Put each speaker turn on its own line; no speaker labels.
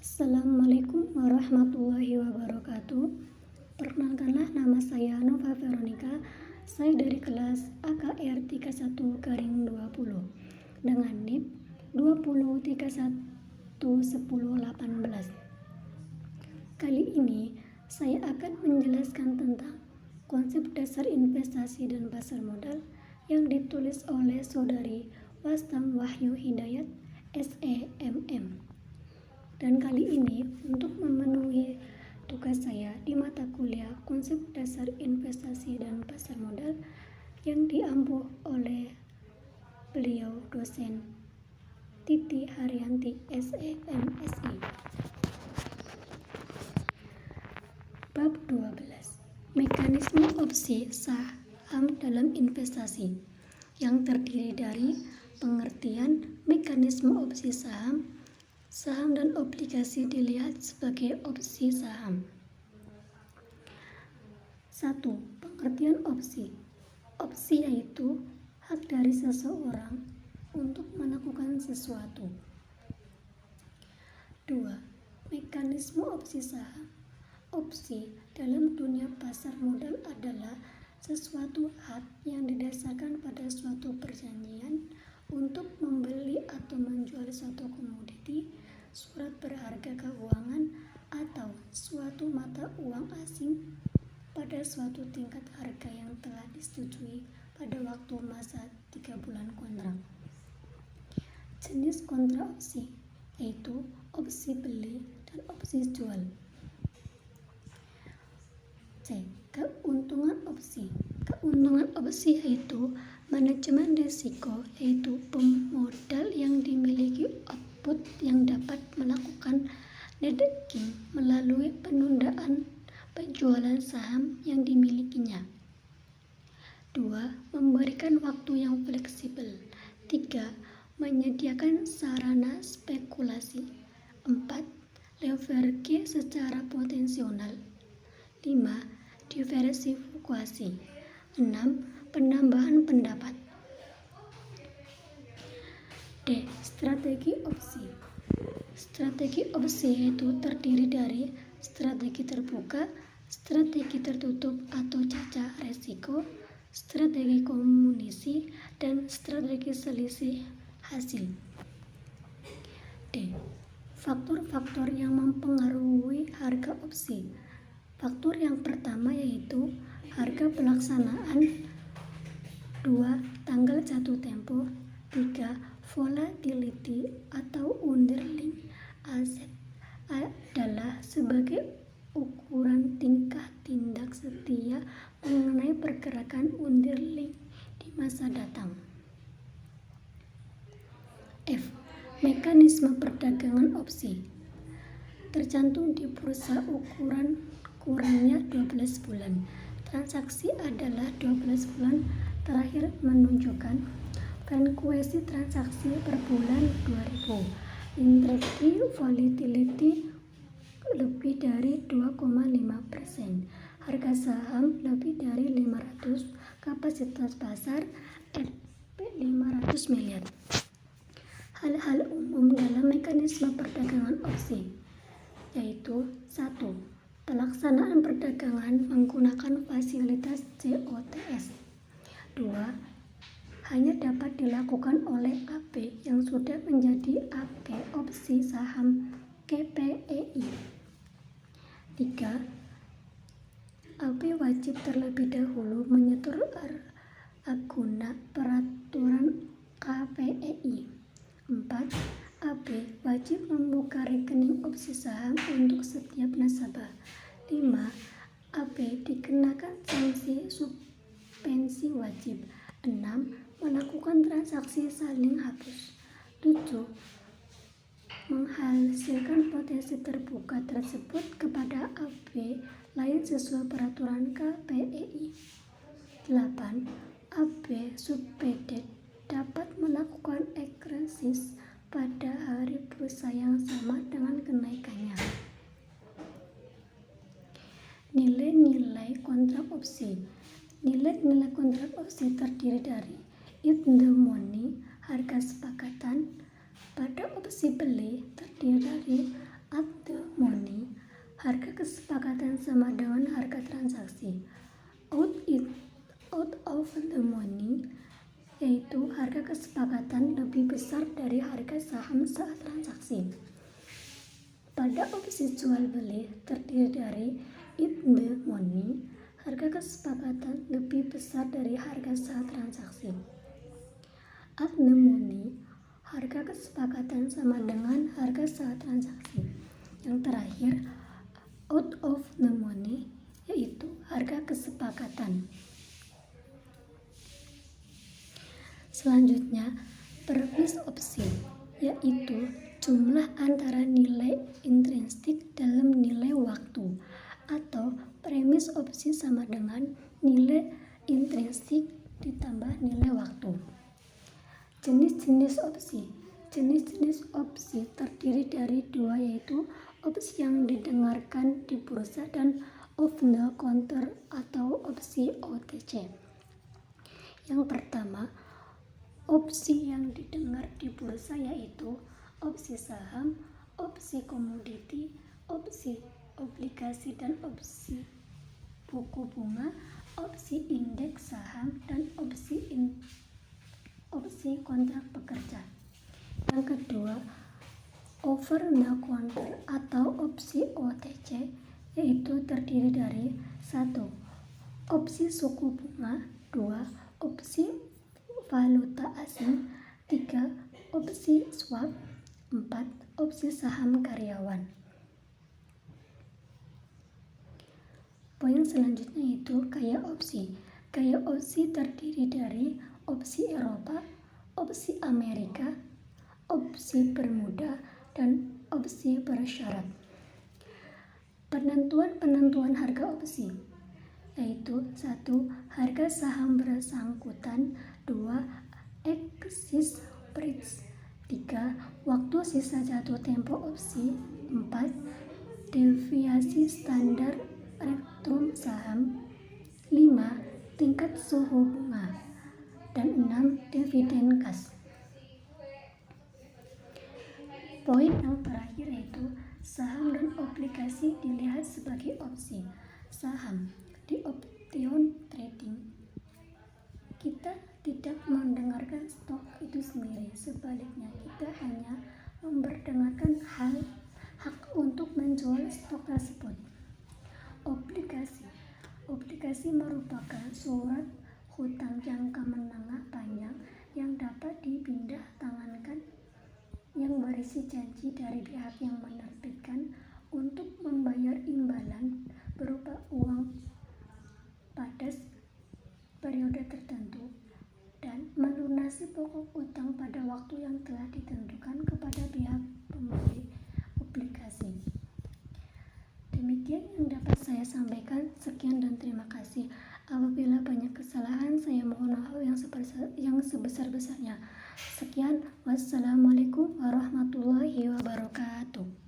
Assalamualaikum warahmatullahi wabarakatuh. Perkenalkanlah, nama saya Nova Veronica. Saya dari kelas AKR 31-20 dengan NIM 20311018. Kali ini saya akan menjelaskan tentang konsep dasar investasi dan pasar modal yang ditulis oleh Saudari Wastam Wahyu Hidayat SEMM. Dan kali ini untuk memenuhi tugas saya di mata kuliah konsep dasar investasi dan pasar modal yang diampu oleh beliau dosen Titi Haryanti SEMSI. Bab 12. Mekanisme opsi saham dalam investasi, yang terdiri dari pengertian mekanisme opsi saham dan obligasi dilihat sebagai opsi saham. 1. Pengertian opsi. Opsi yaitu hak dari seseorang untuk melakukan sesuatu. 2. Mekanisme opsi saham. Opsi dalam dunia pasar modal adalah sesuatu hak yang didasarkan pada suatu perjanjian untuk membeli atau menjual suatu komoditi, surat berharga keuangan, atau suatu mata uang asing pada suatu tingkat harga yang telah disetujui pada waktu masa 3 bulan kontrak. Jenis kontrak opsi yaitu opsi beli dan opsi jual. C. Keuntungan opsi. Keuntungan opsi yaitu manajemen risiko, yaitu pemodal yang dimiliki output yang dapat melakukan netting melalui penundaan penjualan saham yang dimilikinya. 2. Memberikan waktu yang fleksibel. 3. Menyediakan sarana spekulasi. 4. Leverage secara potensial. 5. Diversifikasi. 6. Penambahan pendapat. D. Strategi opsi. Strategi opsi yaitu terdiri dari strategi terbuka, strategi tertutup atau cacah resiko, strategi kombinasi, dan strategi selisih hasil. D. Faktor-faktor yang mempengaruhi harga opsi. Faktor yang pertama yaitu harga pelaksanaan. 2. Tanggal jatuh tempo. 3. Volatility atau underlying asset adalah sebagai ukuran tingkah tindak setia mengenai pergerakan underlying di masa datang. F. Mekanisme perdagangan opsi. Tercantum di bursa ukuran kurangnya 12 bulan. Transaksi adalah 12 bulan terakhir menunjukkan frekuensi transaksi per bulan 2000. Intraday volatility lebih dari 2,5%. Harga saham lebih dari 500. Kapasitas pasar 500 miliar. Hal-hal umum dalam mekanisme perdagangan opsi yaitu 1. Pelaksanaan perdagangan menggunakan fasilitas COTS. 2. Hanya dapat dilakukan oleh AP yang sudah menjadi AP opsi saham KPEI. 3. AP wajib terlebih dahulu menyetor aguna peraturan KPEI. 4. AP wajib membuka rekening opsi saham untuk setiap nasabah. 5. AP dikenakan sanksi suspensi wajib. 6. Melakukan transaksi saling hapus. 7. Menghasilkan potensi terbuka tersebut kepada AP lain sesuai peraturan KPEI. 8. AP subpeded dapat melakukan eksersis pada hari bursa yang sama dengan kenaikannya. Nilai-nilai kontrak opsi. Nilai-nilai kontrak opsi terdiri dari in the money, harga sepakatan. Pada opsi beli terdiri dari At the money, harga kesepakatan sama dengan harga transaksi. Out of the money, yaitu harga kesepakatan lebih besar dari harga saham saat transaksi. Pada opsi jual beli terdiri dari in the money, harga kesepakatan lebih besar dari harga saat transaksi. At the money, harga kesepakatan sama dengan harga saat transaksi. Yang terakhir, out of the money, yaitu harga kesepakatan. Selanjutnya, premis opsi, yaitu jumlah antara nilai intrinsik dalam nilai waktu, atau premis opsi sama dengan nilai intrinsik ditambah nilai waktu. Jenis-jenis opsi. Jenis-jenis opsi terdiri dari dua, yaitu opsi yang didengarkan di bursa dan over the counter atau opsi OTC. Yang pertama, opsi yang didengar di bursa yaitu opsi saham, opsi komoditi, opsi obligasi dan opsi buku bunga, opsi indeks saham, dan opsi kontrak pekerja. Yang kedua, over the counter atau opsi OTC, yaitu terdiri dari 1. Opsi suku bunga, 2. Opsi valuta asing, 3. Opsi swap, 4. Opsi saham karyawan. Poin selanjutnya itu gaya opsi. Gaya opsi terdiri dari opsi Eropa, opsi Amerika, opsi Bermuda, dan opsi bersyarat. Penentuan harga opsi yaitu 1. Harga saham bersangkutan, 2. Exit price, 3. Waktu sisa jatuh tempo opsi, 4. Deviasi standar return saham, 5. Tingkat suku bunga, dan 6. Dividen cash. Poin yang terakhir yaitu saham dan obligasi dilihat sebagai opsi. Saham di option trading, kita tidak mendengarkan stok itu sendiri, sebaliknya kita hanya memperdengarkan hak untuk menjual stok tersebut. Obligasi merupakan surat hutang jangka menengah panjang yang dapat dipindah tangankan, yang berisi janji dari pihak yang menerbitkan untuk membayar imbalan berupa uang pada periode tertentu dan melunasi pokok utang pada waktu yang telah ditentukan kepada pihak pembeli obligasi. Demikian yang dapat saya sampaikan. Sekian dan terima kasih. Apabila banyak kesalahan, saya mohon maaf yang sebesar-besarnya. Sekian, wassalamualaikum warahmatullahi wabarakatuh.